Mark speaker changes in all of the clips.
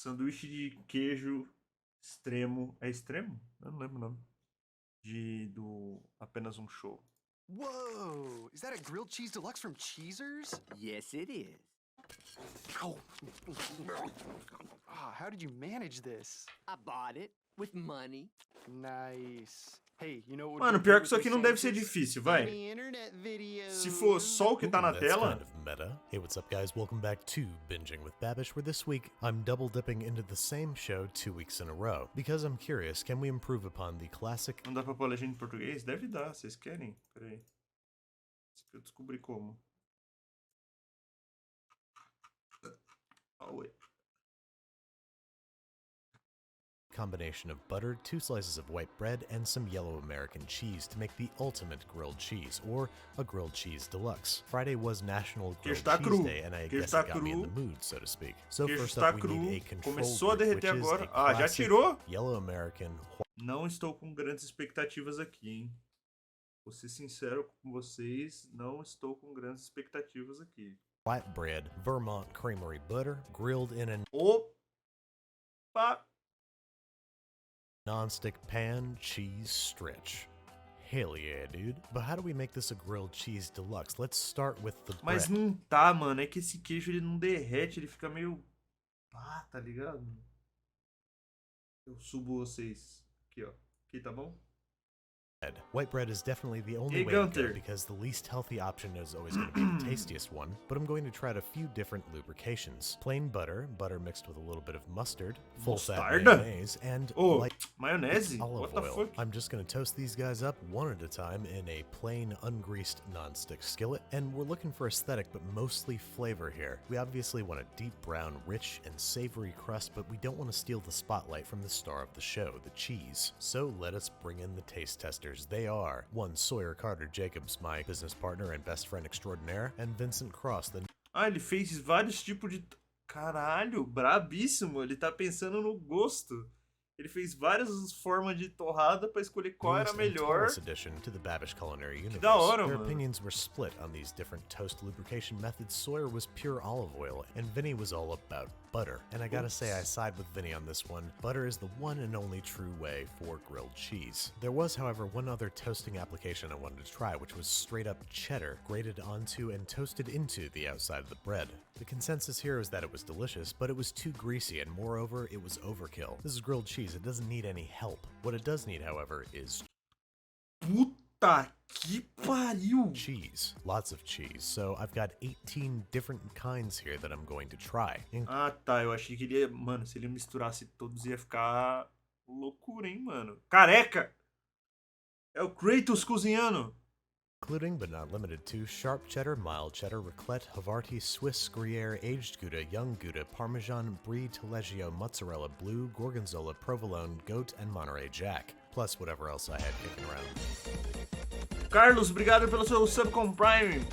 Speaker 1: Sanduíche de queijo extremo. É extremo? Eu não lembro o nome. Do Apenas um Show.
Speaker 2: Whoa! Is that a grilled cheese deluxe from Cheezers?
Speaker 3: Yes, it is.
Speaker 2: Ow! How did you manage this?
Speaker 3: I bought it with money.
Speaker 2: Nice. Hey, you know what would
Speaker 1: Mano,
Speaker 2: go
Speaker 1: pior
Speaker 2: good
Speaker 1: que isso
Speaker 2: with
Speaker 1: aqui
Speaker 2: these
Speaker 1: não deve ser
Speaker 2: sandwiches?
Speaker 1: difícil, vai.
Speaker 2: Funny internet videos.
Speaker 1: Se for só o que tá na
Speaker 4: That's
Speaker 1: tela...
Speaker 4: kind of meta. Hey, what's up, guys? Welcome back to Binging with Babish, where this week I'm double dipping into the same show 2 weeks in a row. Because I'm curious, can we improve upon the classic...
Speaker 1: Não dá pra pôr legenda em português? Deve dar, vocês querem? Pera aí. Eu descobri como. Oh, wait.
Speaker 4: combination of butter, 2 slices of white bread, and some yellow American cheese to make the ultimate grilled cheese, or a grilled cheese deluxe. Friday was National Grilled Cheese Day, and I guess it got me in the mood, so to speak. So first up, we need a control
Speaker 1: Começou a
Speaker 4: group, which
Speaker 1: derreter
Speaker 4: is
Speaker 1: agora.
Speaker 4: a
Speaker 1: Ah, já
Speaker 4: classic
Speaker 1: tirou?
Speaker 4: yellow American.
Speaker 1: Não estou com grandes expectativas aqui, hein? Vou ser sincero com vocês, não estou com grandes expectativas aqui.
Speaker 4: Flatbread, Vermont Creamery butter, grilled in an
Speaker 1: Opa!
Speaker 4: non-stick pan cheese stretch. Hell yeah, dude. But how do we make this a grilled cheese deluxe? Let's start with the bread.
Speaker 1: Mas não tá, mano. É que esse queijo ele não derrete, ele fica meio... Ah, tá ligado? Eu subo vocês. Aqui, ó. Aqui, tá bom?
Speaker 4: White bread is definitely the only
Speaker 1: Hey,
Speaker 4: way to
Speaker 1: Gunther.
Speaker 4: go because the least healthy option is always going to be the tastiest one, but I'm going to try a few different lubrications. Plain butter, butter mixed with a little bit of mustard, full-fat
Speaker 1: Mustard?
Speaker 4: mayonnaise, and light
Speaker 1: Maionese?
Speaker 4: olive
Speaker 1: What the
Speaker 4: oil.
Speaker 1: fuck?
Speaker 4: I'm just going to toast these guys up one at a time in a plain, ungreased non-stick skillet, and we're looking for aesthetic but mostly flavor here. We obviously want a deep brown, rich, and savory crust, but we don't want to steal the spotlight from the star of the show, the cheese. So let us bring in the taste testers. They are one Sawyer Carter Jacobs, my business partner and best friend extraordinaire, and Vincent Cross, the...
Speaker 1: Ah, ele fez vários tipos de... Caralho, brabíssimo. Ele tá pensando no gosto. Ele fez várias formas de torrada pra escolher qual era a melhor.
Speaker 4: Addition to the Babish culinary universe.
Speaker 1: da hora,
Speaker 4: Their
Speaker 1: mano.
Speaker 4: opinions were split on these different toast lubrication methods. Sawyer was pure olive oil, and Vinny was all about butter. And I gotta say, I side with Vinny on this one. Butter is the one and only true way for grilled cheese. There was, however, one other toasting application I wanted to try, which was straight up cheddar, grated onto and toasted into the outside of the bread. The consensus here is that it was delicious, but it was too greasy, and moreover, it was overkill. This is grilled cheese, it doesn't need any help. What it does need, however, is
Speaker 1: Puta que pariu!
Speaker 4: cheese. Lots of cheese. So I've got 18 different kinds here that I'm going to try.
Speaker 1: Ah, tá. Eu achei que ele ia... Mano, se ele misturasse todos ia ficar loucura, hein, mano? Careca! É o Kratos cozinhando!
Speaker 4: Including, but not limited to, sharp cheddar, mild cheddar, raclette, Havarti, Swiss, Gruyere, aged Gouda, young Gouda, Parmesan, Brie, Taleggio, mozzarella, blue, Gorgonzola, provolone, goat, and Monterey Jack. Plus whatever else I had kicking around.
Speaker 1: Carlos, obrigado pelo seu sub com Prime.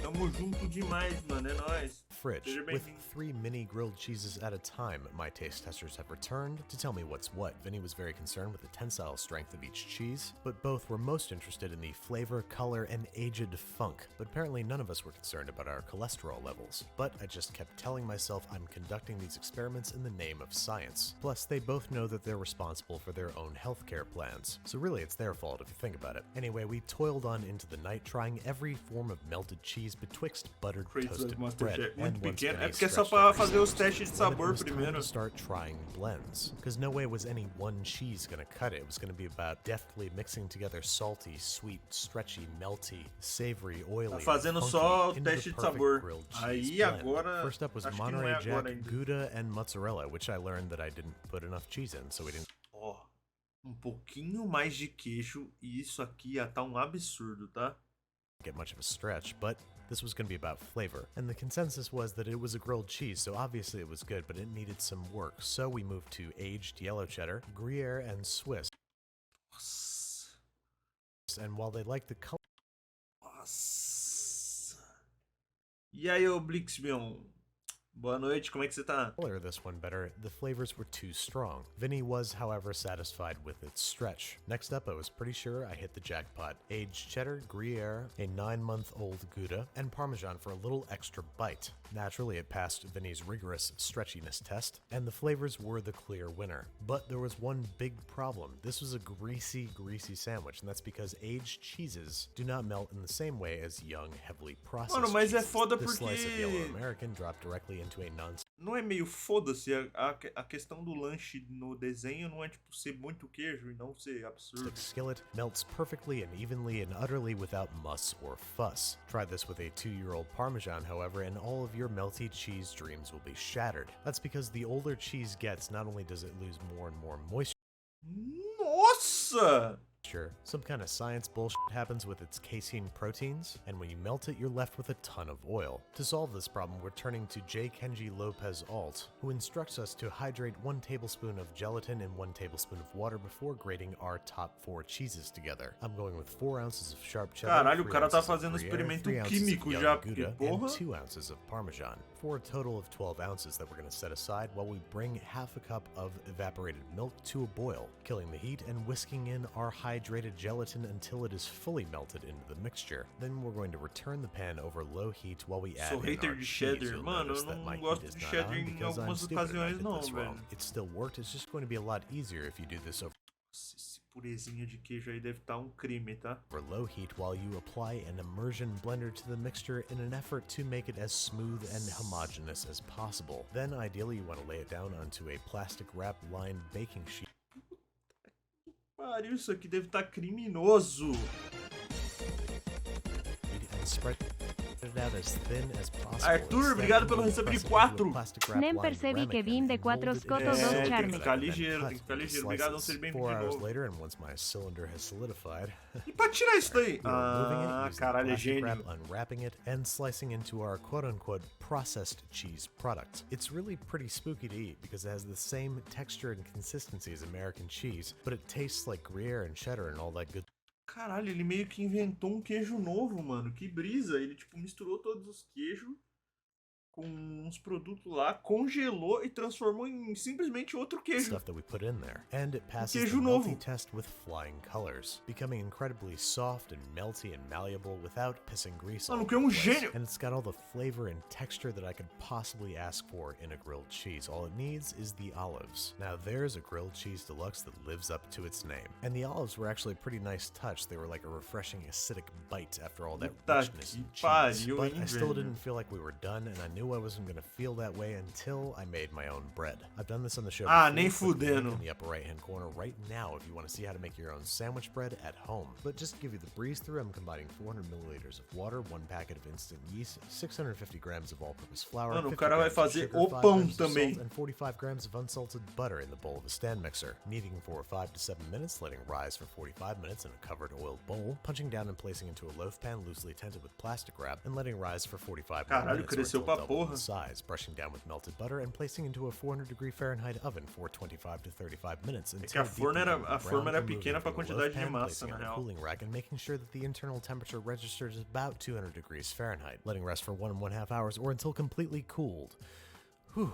Speaker 1: Tamo junto demais, mano. É nóis.
Speaker 4: Fridge, with 3 mini grilled cheeses at a time, my taste testers have returned to tell me what's what. Vinny was very concerned with the tensile strength of each cheese, but both were most interested in the flavor, color, and aged funk. But apparently none of us were concerned about our cholesterol levels. But I just kept telling myself I'm conducting these experiments in the name of science. Plus, they both know that they're responsible for their own healthcare plans. So really, it's their fault if you think about it. Anyway, we toiled on into the night, trying every form of melted cheese betwixt buttered toasted bread. And once
Speaker 1: Pequeno. É
Speaker 4: Vinny
Speaker 1: porque é só
Speaker 4: stretched
Speaker 1: pra
Speaker 4: every
Speaker 1: fazer os
Speaker 4: sandwich,
Speaker 1: testes de
Speaker 4: then it
Speaker 1: sabor
Speaker 4: was time
Speaker 1: primeiro.
Speaker 4: to start trying blends, because no way was any one cheese gonna cut it. It was gonna be about deftly mixing together salty, sweet, stretchy, melty, savory, oily,
Speaker 1: Tá fazendo
Speaker 4: and
Speaker 1: só o
Speaker 4: funky into
Speaker 1: teste
Speaker 4: the
Speaker 1: de
Speaker 4: perfect
Speaker 1: sabor.
Speaker 4: grilled cheese
Speaker 1: Aí
Speaker 4: blend.
Speaker 1: agora,
Speaker 4: First up was
Speaker 1: acho que não
Speaker 4: Monterey
Speaker 1: é
Speaker 4: Jack,
Speaker 1: agora ainda.
Speaker 4: Gouda, and mozzarella, which I learned that I didn't put enough cheese in, so we didn't
Speaker 1: Ó, pouquinho mais de queijo e isso aqui ia tá um absurdo, tá?
Speaker 4: get much of a stretch, but this was going to be about flavor. And the consensus was that it was a grilled cheese, so obviously it was good, but it needed some work. So we moved to aged yellow cheddar, Gruyere, and Swiss.
Speaker 1: Nossa.
Speaker 4: And while they liked the color,
Speaker 1: Nossa. E aí, ô Blixbion? Boa noite, como é que você tá?
Speaker 4: Color this one better, the flavors were too strong. Vinny was, however, satisfied with its stretch. Next up, I was pretty sure I hit the jackpot. Aged cheddar, Gruyere, a 9-month-old Gouda, and Parmesan for a little extra bite. Naturally, it passed Vinny's rigorous stretchiness test, and the flavors were the clear winner. But there was one big problem. This was a greasy sandwich, and that's because aged cheeses do not melt in the same way as young, heavily processed
Speaker 1: Mano, mas é
Speaker 4: cheeses.
Speaker 1: foda
Speaker 4: This slice of yellow
Speaker 1: porque
Speaker 4: American dropped directly into a
Speaker 1: não é meio foda-se a questão do lanche no desenho não é tipo ser muito queijo e não ser absurdo.
Speaker 4: non-stick skillet, melts perfectly and evenly and utterly without muss or fuss. Try this with a 2-year-old Parmesan, however, and all of your melty cheese dreams will be shattered. That's because the older cheese gets, not only does it lose more and more moisture,
Speaker 1: Nossa!
Speaker 4: some kind of science bullshit happens with its casein proteins, and when you melt it, you're left with a ton of oil. To solve this problem, we're turning to J. Kenji Lopez Alt, who instructs us to hydrate 1 tablespoon of gelatin and 1 tablespoon of water before grating our top 4 cheeses together. I'm going with 4 ounces of sharp cheddar,
Speaker 1: Caralho, o
Speaker 4: 3
Speaker 1: cara tá
Speaker 4: ounces of
Speaker 1: fazendo
Speaker 4: Gruyere,
Speaker 1: experimento
Speaker 4: 3 ounces of
Speaker 1: químico
Speaker 4: young
Speaker 1: já, porque
Speaker 4: Gouda,
Speaker 1: porra.
Speaker 4: and 2 ounces of Parmesan, for a total of 12 ounces that we're going to set aside while we bring half a cup of evaporated milk to a boil, killing the heat and whisking in our hydrated gelatin until it is fully melted into the mixture. Then we're going to return the pan over low heat while we add
Speaker 1: Sou
Speaker 4: in
Speaker 1: hater
Speaker 4: our
Speaker 1: de
Speaker 4: cheese.
Speaker 1: cheddar.
Speaker 4: You'll
Speaker 1: Mano,
Speaker 4: notice
Speaker 1: eu
Speaker 4: that my
Speaker 1: não
Speaker 4: heat
Speaker 1: gosto
Speaker 4: is
Speaker 1: de
Speaker 4: not
Speaker 1: cheddar
Speaker 4: on
Speaker 1: em
Speaker 4: because I'm
Speaker 1: algumas
Speaker 4: stupid and I
Speaker 1: ocasiões
Speaker 4: did
Speaker 1: não,
Speaker 4: this wrong.
Speaker 1: velho.
Speaker 4: It still worked, it's just going to be a lot easier if you do this over
Speaker 1: Esse purezinho de queijo aí deve estar crime, tá?
Speaker 4: low heat while you apply an immersion blender to the mixture in an effort to make it as smooth and homogeneous as possible. Then ideally you want to lay it down onto a plastic wrap lined baking sheet
Speaker 1: Pariu, isso aqui deve estar criminoso.
Speaker 4: and spread it out as thin as possible.
Speaker 1: Arthur, obrigado pelo receber 4.
Speaker 5: Nem percebi que vim de 4 escotos
Speaker 1: É,
Speaker 5: dos
Speaker 1: tem que
Speaker 5: charmes.
Speaker 1: ficar ligeiro, tem que ficar ligeiro. Obrigado, seja bem-vindo
Speaker 4: 4
Speaker 1: de
Speaker 4: hours
Speaker 1: novo.
Speaker 4: later, and once my cylinder has solidified,
Speaker 1: E pra tirar isso daí?
Speaker 4: we are moving it
Speaker 1: Ah,
Speaker 4: using
Speaker 1: caralho, é
Speaker 4: plastic wrap,
Speaker 1: gênio.
Speaker 4: unwrapping it, and slicing into our quote-unquote processed cheese product. It's really pretty spooky to eat because it has the same texture and consistency as American cheese, but it tastes like Gruyere and cheddar and all that good
Speaker 1: Caralho, ele meio que inventou um queijo novo, mano. Que brisa. Ele, tipo, misturou todos os queijos com uns produtos lá, congelou e transformou em simplesmente outro queijo.
Speaker 4: stuff that we put in there. And it passes
Speaker 1: queijo
Speaker 4: the melty
Speaker 1: novo.
Speaker 4: test with flying colors, becoming incredibly soft and melty and malleable without pissing grease all
Speaker 1: Mano,
Speaker 4: over
Speaker 1: que é um
Speaker 4: the place.
Speaker 1: gênio.
Speaker 4: And it's got all the flavor and texture that I could possibly ask for in a grilled cheese. All it needs is the olives. Now there's a grilled cheese deluxe that lives up to its name. And the olives were actually a pretty nice touch. They were like a refreshing acidic bite after all that
Speaker 1: Puta
Speaker 4: richness
Speaker 1: que
Speaker 4: and cheese.
Speaker 1: pariu,
Speaker 4: But
Speaker 1: hein,
Speaker 4: I still
Speaker 1: velho?
Speaker 4: didn't feel like we were done, and I knew I wasn't going to feel that way until I made my own bread. I've done this on the show
Speaker 1: Ah,
Speaker 4: before.
Speaker 1: nem
Speaker 4: Click the link
Speaker 1: fudendo.
Speaker 4: in the upper right hand corner right now if you want to see how to make your own sandwich bread at home. But just to give you the breeze through, I'm combining 400 milliliters of water, 1 packet of instant yeast, 650 grams of all-purpose flour,
Speaker 1: Mano, o
Speaker 4: 50
Speaker 1: cara vai
Speaker 4: grams of
Speaker 1: fazer
Speaker 4: sugar,
Speaker 1: o
Speaker 4: 5
Speaker 1: pão
Speaker 4: grams of
Speaker 1: também.
Speaker 4: salt, and 45 grams of unsalted butter in the bowl of a stand mixer. Kneading for 5 to 7 minutes, letting rise for 45 minutes in a covered oiled bowl, punching down and placing into a loaf pan loosely tented with plastic wrap, and letting rise for 45 more
Speaker 1: Caralho,
Speaker 4: minutes or
Speaker 1: cresceu
Speaker 4: until
Speaker 1: pra
Speaker 4: double
Speaker 1: porra.
Speaker 4: in size, brushing down with melted butter and placing into a 400-degree Fahrenheit oven for 25 to 35 minutes until
Speaker 1: que a forma era-
Speaker 4: deep into
Speaker 1: a forma era
Speaker 4: brown,
Speaker 1: pequena pra
Speaker 4: removing from the
Speaker 1: quantidade de
Speaker 4: loaf pan,
Speaker 1: massa,
Speaker 4: placing
Speaker 1: na
Speaker 4: on a
Speaker 1: real.
Speaker 4: cooling rack and making sure that the internal temperature registers about 200 degrees Fahrenheit, letting rest for 1.5 hours or until completely cooled. Whew.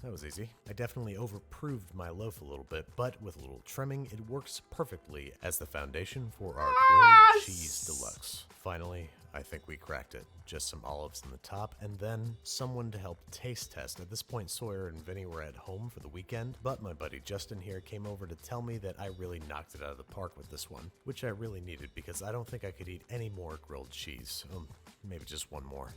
Speaker 4: That was easy. I definitely overproved my loaf a little bit, but with a little trimming, it works perfectly as the foundation for our grilled cheese deluxe. Finally, I think we cracked it. Just some olives in the top, and then someone to help taste test. At this point, Sawyer and Vinny were at home for the weekend, but my buddy Justin here came over to tell me that I really knocked it out of the park with this one, which I really needed because I don't think I could eat any more grilled cheese. Maybe just one more.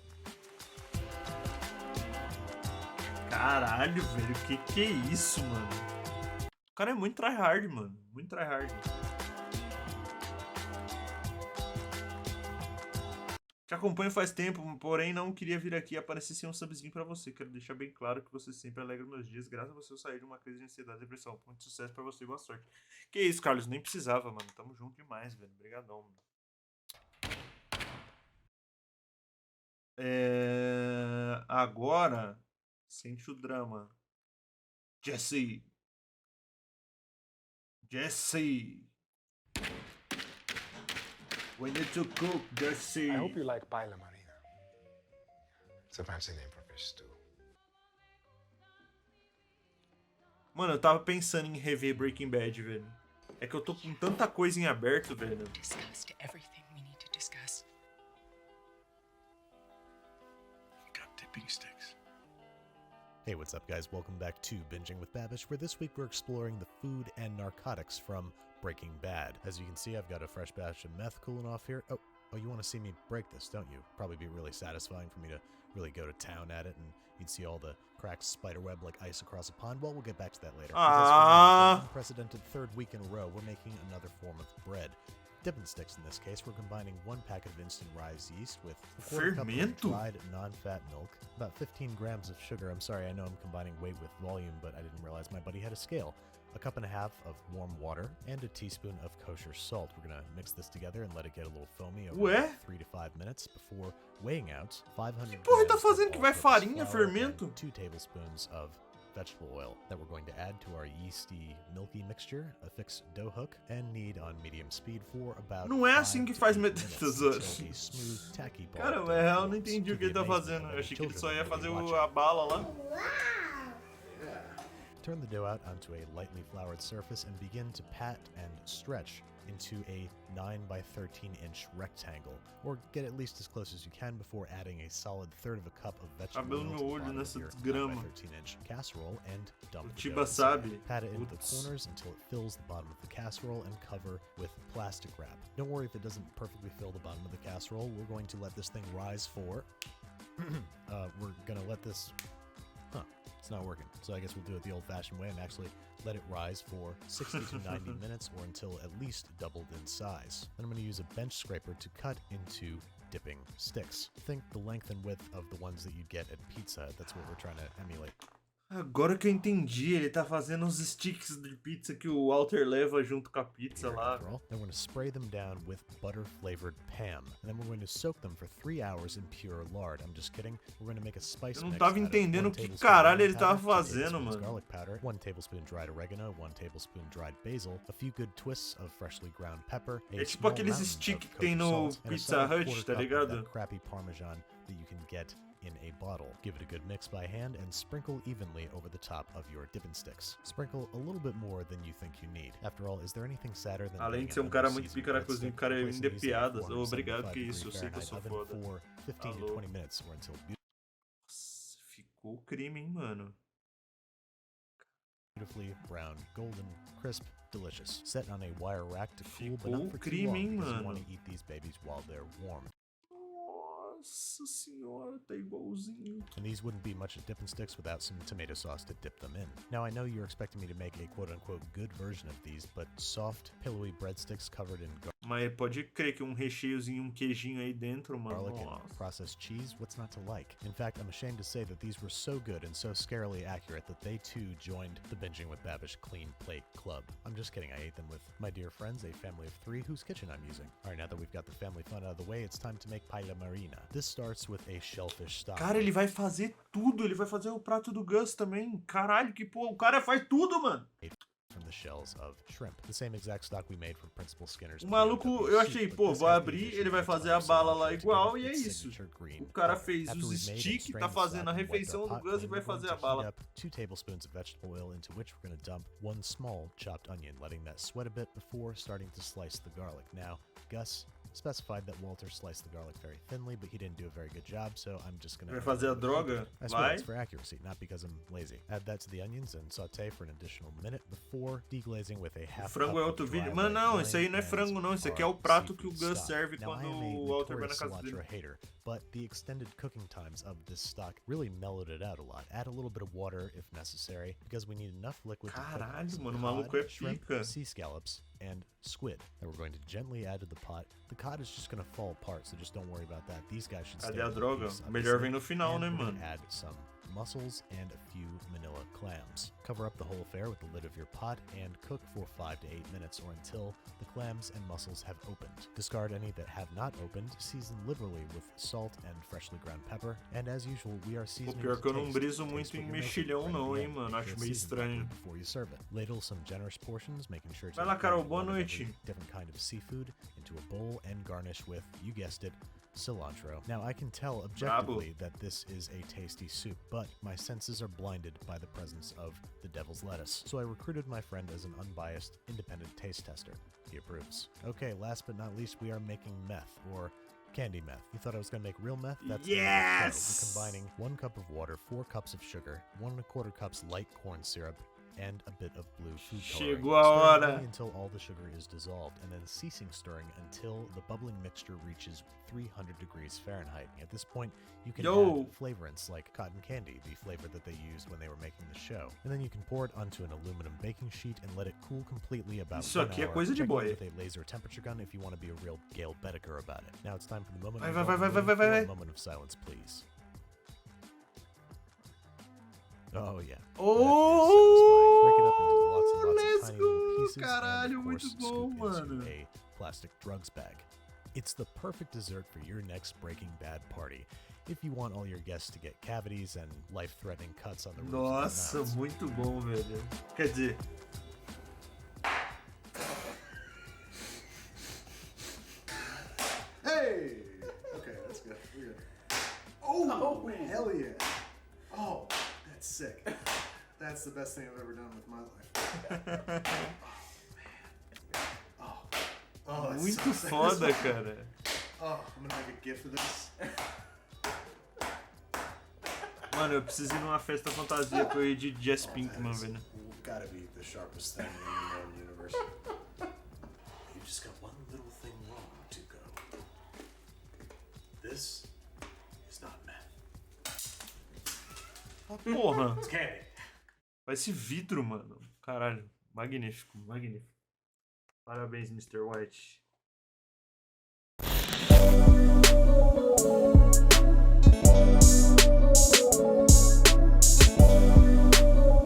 Speaker 1: Caralho, velho, que é isso, mano? O cara é muito tryhard, mano. Muito tryhard. Te acompanho faz tempo, porém não queria vir aqui aparecer sem um subzinho pra você. Quero deixar bem claro que você sempre alegra meus dias. Graças a você eu saí de uma crise de ansiedade e depressão. Muito sucesso pra você e boa sorte. Que isso, Carlos, nem precisava, mano. Tamo junto demais, velho. Obrigadão, mano. Agora, sente o drama. Jesse. We need to cook, Jesse.
Speaker 6: I hope you like paella marina. It's a fancy name for fish stew.
Speaker 1: Mano, eu tava pensando em rever Breaking Bad, velho. É que eu tô com tanta coisa em aberto, velho.
Speaker 6: Discussed everything we need to discuss.
Speaker 2: Got dipping sticks.
Speaker 4: Hey, what's up, guys? Welcome back to Binging with Babish, where this week we're exploring the food and narcotics from Breaking Bad. As you can see, I've got a fresh batch of meth cooling off here. Oh, you want to see me break this, don't you? Probably be really satisfying for me to really go to town at it, and you'd see all the cracked spiderweb like ice across a pond. Well, we'll get back to that later. Because for the unprecedented third week in a row, we're making another form of bread. Dipping sticks in this case, we're combining 1 packet of instant rise yeast with a quarter cup of dried non-fat milk, about 15 grams of sugar. I'm sorry, I know I'm combining weight with volume, but I didn't realize my buddy had a scale. A cup and a half of warm water, and a teaspoon of kosher salt. We're gonna mix this together and let it get a little foamy over 3 to 5 minutes before weighing out 500
Speaker 1: Porra, tá
Speaker 4: grams
Speaker 1: fazendo
Speaker 4: of
Speaker 1: que vai
Speaker 4: all-purpose
Speaker 1: farinha,
Speaker 4: flour
Speaker 1: fermento?
Speaker 4: and 2 tablespoons of vegetable oil that we're going to add to our yeasty, milky mixture, affix dough hook, and knead on medium speed for about
Speaker 1: Não é assim que faz
Speaker 4: 5 to 8
Speaker 1: metas
Speaker 4: minutes until a smooth, tacky ball
Speaker 1: Cara,
Speaker 4: of
Speaker 1: é real,
Speaker 4: dough
Speaker 1: não entendi
Speaker 4: forms.
Speaker 1: o que ele tá
Speaker 4: To the
Speaker 1: fazendo.
Speaker 4: amazement
Speaker 1: Eu
Speaker 4: of
Speaker 1: achei que ele
Speaker 4: children
Speaker 1: só ia
Speaker 4: who
Speaker 1: fazer
Speaker 4: watch
Speaker 1: a bala lá.
Speaker 4: Turn the dough out onto a lightly floured surface and begin to pat and stretch into a 9 by 13 inch rectangle, or get at least as close as you can before adding a solid third of a cup of vegetable
Speaker 1: Cabelo
Speaker 4: oil
Speaker 1: no
Speaker 4: to the
Speaker 1: olho
Speaker 4: bottom of
Speaker 1: nessa
Speaker 4: your
Speaker 1: desgrama.
Speaker 4: 9 by 13 inch casserole and dump
Speaker 1: O
Speaker 4: the
Speaker 1: Tiba
Speaker 4: dough inside.
Speaker 1: sabe.
Speaker 4: Pat it into the
Speaker 1: Putz.
Speaker 4: corners until it fills the bottom of the casserole and cover with plastic wrap. Don't worry if it doesn't perfectly fill the bottom of the casserole. We're going to let this thing rise for we're gonna let this it's not working. So I guess we'll do it the old-fashioned way and actually let it rise for 60 to 90 minutes or until at least doubled in size. Then I'm going to use a bench scraper to cut into dipping sticks. Think the length and width of the ones that you'd get at Pizza Hut. That's what we're trying to emulate.
Speaker 1: Agora que eu entendi, ele tá fazendo os sticks de pizza que o Walter leva junto com a pizza lá.
Speaker 4: Then we're going to spray them down with butter-flavored Pam. And then we're going to soak them for 3 hours in pure lard. I'm just kidding. We're going to make a spice
Speaker 1: Eu não
Speaker 4: mix
Speaker 1: tava
Speaker 4: out of
Speaker 1: entendendo
Speaker 4: 1
Speaker 1: o que
Speaker 4: tablespoon
Speaker 1: caralho ele
Speaker 4: onion
Speaker 1: tava
Speaker 4: powder, 2
Speaker 1: fazendo,
Speaker 4: tablespoons
Speaker 1: mano.
Speaker 4: garlic powder, 1 tablespoon dried oregano, 1 tablespoon dried basil, a few good twists of freshly ground pepper, a
Speaker 1: É tipo
Speaker 4: small
Speaker 1: aqueles
Speaker 4: mountain
Speaker 1: stick
Speaker 4: of
Speaker 1: que tem
Speaker 4: kosher
Speaker 1: no
Speaker 4: salt, and a
Speaker 1: Pizza
Speaker 4: solid
Speaker 1: Hut,
Speaker 4: quarter
Speaker 1: tá
Speaker 4: cup of
Speaker 1: ligado?
Speaker 4: that crappy parmesan that you can get in a bottle. Give it a good mix by hand and sprinkle evenly over the top of your dipping sticks. Sprinkle a little bit more than you think you need. After all, is there anything sadder than
Speaker 1: Além
Speaker 4: getting
Speaker 1: de ser
Speaker 4: an
Speaker 1: cara muito
Speaker 4: unseasoned
Speaker 1: pica na
Speaker 4: breadstick
Speaker 1: cozinha, o cara é
Speaker 4: placed
Speaker 1: de
Speaker 4: in these
Speaker 1: piadas.
Speaker 4: 475
Speaker 1: Obrigado, que isso, eu sei que eu
Speaker 4: Fahrenheit
Speaker 1: sou
Speaker 4: oven
Speaker 1: foda.
Speaker 4: for 15
Speaker 1: Alô?
Speaker 4: to 20 minutes or until
Speaker 1: Nossa, ficou crime, hein, mano.
Speaker 4: beautifully brown, golden, crisp, delicious. Set on a wire rack to cool, but
Speaker 1: Ficou
Speaker 4: not for too
Speaker 1: crime,
Speaker 4: long
Speaker 1: hein,
Speaker 4: because you
Speaker 1: mano.
Speaker 4: want to eat these babies while they're warm.
Speaker 1: Nossa senhora, tá igualzinho.
Speaker 4: And these wouldn't be much of dipping sticks without some tomato sauce to dip them in. Now I know you're expecting me to make a quote-unquote good version of these, but soft, pillowy breadsticks covered in
Speaker 1: Mas pode crer que um recheiozinho, um queijinho aí dentro, mano.
Speaker 4: garlic and
Speaker 1: Nossa.
Speaker 4: processed cheese, what's not to like? In fact, I'm ashamed to say that these were so good and so scarily accurate that they too joined the Binging with Babish Clean Plate Club. I'm just kidding, I ate them with my dear friends, a family of 3 whose kitchen I'm using. Alright, now that we've got the family fun out of the way, it's time to make paella marina. This starts with a shellfish stock.
Speaker 1: Cara, ele vai fazer tudo. Ele vai fazer o prato do Gus também. Caralho, que porra. O cara faz tudo, mano.
Speaker 4: From the shells of shrimp. The same exact stock we made from Principal Skinner's.
Speaker 1: O maluco, eu achei, pô, vou abrir, ele vai fazer a bala lá igual e é isso. O cara fez os stick, tá fazendo a refeição do Gus e vai fazer a bala.
Speaker 4: 2 tablespoons of vegetable oil into which we're going to dump 1 small chopped onion, letting that sweat a bit before starting to slice the garlic. Now, Gus specified that Walter sliced the garlic very thinly, but he didn't do a very good job, so I'm just gonna...
Speaker 1: Vai fazer a droga?
Speaker 4: I swear
Speaker 1: Vai?
Speaker 4: it's for accuracy, not because I'm lazy. Add that to the onions and saute for an additional minute before deglazing with a
Speaker 1: O
Speaker 4: half
Speaker 1: frango
Speaker 4: cup
Speaker 1: é
Speaker 4: of
Speaker 1: outro
Speaker 4: dry
Speaker 1: vídeo. Mano,
Speaker 4: red
Speaker 1: não,
Speaker 4: wine
Speaker 1: isso aí não é
Speaker 4: and
Speaker 1: frango não. Isso aqui é o
Speaker 4: hard
Speaker 1: prato que o
Speaker 4: seafood
Speaker 1: Gus
Speaker 4: stock.
Speaker 1: serve
Speaker 4: Now,
Speaker 1: quando
Speaker 4: I am a
Speaker 1: o Walter vai na
Speaker 4: notorious
Speaker 1: casa
Speaker 4: cilantro
Speaker 1: dele.
Speaker 4: hater, but the extended cooking times of this stock really mellowed it out a lot. Add a little bit of water if necessary, because we need enough liquid to cook
Speaker 1: Caralho,
Speaker 4: some
Speaker 1: mano, o
Speaker 4: cod,
Speaker 1: maluco é
Speaker 4: shrimp,
Speaker 1: pica.
Speaker 4: sea scallops, and squid that we're going to gently add to the pot. The cod is just going to fall apart, so just don't worry about that. These guys should stay
Speaker 1: Cadê a
Speaker 4: in one
Speaker 1: droga?
Speaker 4: piece,
Speaker 1: O melhor
Speaker 4: obviously.
Speaker 1: vem no final,
Speaker 4: And
Speaker 1: né,
Speaker 4: we're gonna
Speaker 1: mano?
Speaker 4: add some mussels and a few manila clams. Cover up the whole affair with the lid of your pot and cook for 5 to 8 minutes or until the clams and mussels have opened. Discard any that have not opened, season liberally with salt and freshly ground pepper, and as usual, we are
Speaker 1: O
Speaker 4: seasoning
Speaker 1: pior
Speaker 4: to
Speaker 1: que eu não
Speaker 4: taste.
Speaker 1: briso
Speaker 4: Taste
Speaker 1: muito
Speaker 4: what
Speaker 1: em
Speaker 4: you're making
Speaker 1: mexilhão
Speaker 4: right
Speaker 1: não,
Speaker 4: at the
Speaker 1: hein,
Speaker 4: end.
Speaker 1: mano.
Speaker 4: Make
Speaker 1: Acho
Speaker 4: sure
Speaker 1: meio
Speaker 4: it's seasoned properly
Speaker 1: estranho.
Speaker 4: before you serve it. Ladle some generous portions, making sure to
Speaker 1: Vai lá,
Speaker 4: add
Speaker 1: Carol,
Speaker 4: one
Speaker 1: boa
Speaker 4: of every
Speaker 1: noite.
Speaker 4: different kind of seafood into a bowl and garnish with, you guessed it, cilantro. Now, I can tell objectively that this is a tasty soup, but my senses are blinded by the presence of the devil's lettuce. So I recruited my friend as an unbiased, independent taste tester. He approves. Okay, last but not least, we are making meth, or candy meth. You thought I was gonna make real meth? That's the name of the show. We're combining 1 cup of water, 4 cups of sugar, 1 1/4 cups light corn syrup, and a bit of blue food coloring.
Speaker 1: Chegou a hora.
Speaker 4: Stirring until all the sugar is dissolved, and then ceasing stirring until the bubbling mixture reaches 300 degrees Fahrenheit. At this point, you can add flavorants like cotton candy, the flavor that they used when they were making the show. And then you can pour it onto an aluminum baking sheet and let it cool completely about
Speaker 1: Isso
Speaker 4: 1
Speaker 1: aqui é
Speaker 4: hour.
Speaker 1: coisa de
Speaker 4: Check it
Speaker 1: boy.
Speaker 4: with a laser temperature gun if you want to be a real Gale Bedecker about it. Now it's time for the moment
Speaker 1: Vai,
Speaker 4: of
Speaker 1: vai, vai, vai,
Speaker 4: silence.
Speaker 1: vai, vai, vai.
Speaker 4: A moment of silence, please. Oh yeah.
Speaker 1: Oh,
Speaker 4: Break it up into lots and lots of tiny little pieces,
Speaker 1: caralho,
Speaker 4: and of course,
Speaker 1: muito bom,
Speaker 4: scoop into
Speaker 1: mano.
Speaker 4: a plastic drugs bag. It's the perfect dessert for your next Breaking Bad party. If you want all your guests to get cavities and life-threatening cuts on the roofs of their
Speaker 1: Nossa,
Speaker 4: mouths.
Speaker 1: muito bom, velho. Quer dizer,
Speaker 2: Hey! Okay, that's good. We're good. Oh, hell yeah. Oh, that's sick. That's the best thing I've ever done with my life. Oh, that's
Speaker 1: muito
Speaker 2: so sick.
Speaker 1: foda, cara.
Speaker 2: Oh, I'm gonna make a gift of this.
Speaker 1: Mano, eu preciso ir numa festa fantasia pra eu ir de Jess Pinkman,
Speaker 7: That is
Speaker 1: velho.
Speaker 7: gotta be the sharpest thing in the known universe. You just got one little thing wrong, Tuco. This is not meth.
Speaker 1: Ah, porra.
Speaker 7: It's candy.
Speaker 1: Parece vidro, mano. Caralho. Magnífico, magnífico. Parabéns, Mr. White.